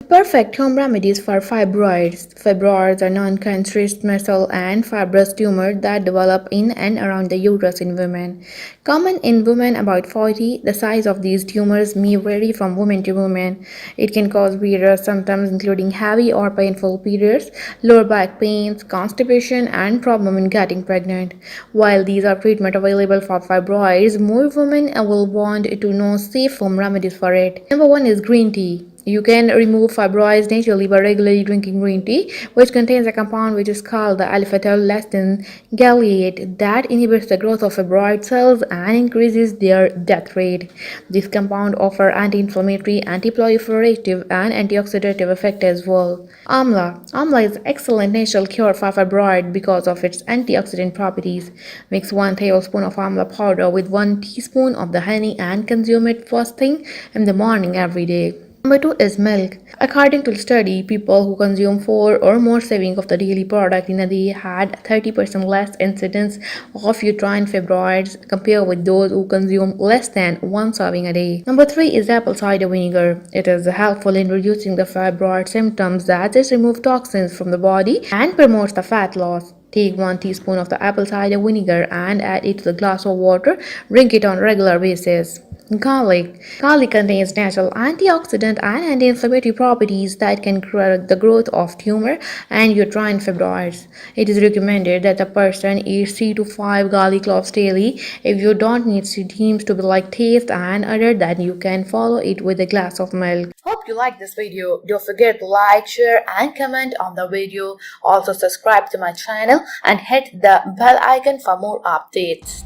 Perfect home remedies for fibroids. Fibroids are non-cancerous muscle and fibrous tumors that develop in and around the uterus in women. Common in women about 40, the size of these tumors may vary from woman to woman. It can cause various symptoms including heavy or painful periods, lower back pains, constipation, and problem in getting pregnant. While these are treatment available for fibroids, more women will want to know safe home remedies for it. Number 1 is green tea. You can remove fibroids naturally by regularly drinking green tea, which contains a compound which is called the alpha-tau-lectin gallate that inhibits the growth of fibroid cells and increases their death rate. This compound offers anti-inflammatory, anti-proliferative, and antioxidative effect as well. Amla. Amla is an excellent natural cure for fibroid because of its antioxidant properties. Mix 1 tablespoon of amla powder with 1 teaspoon of the honey and consume it first thing in the morning every day. Number 2 is milk. According to the study, people who consume 4 or more servings of the daily product in a day had 30% less incidence of uterine fibroids compared with those who consume less than 1 serving a day. Number 3 is apple cider vinegar. It is helpful in reducing the fibroid symptoms as it removes toxins from the body and promotes the fat loss. Take 1 teaspoon of the apple cider vinegar and add it to a glass of water. Drink it on a regular basis. Garlic. Garlic contains natural antioxidant and anti-inflammatory properties that can correct the growth of tumor and uterine fibroids. It is recommended that a person eat 3 to 5 garlic cloves daily. If you don't need seems to be like taste and other, then you can follow it with a glass of milk. Hope you like this video. Don't forget to like, share and comment on the video. Also subscribe to my channel and hit the bell icon for more updates.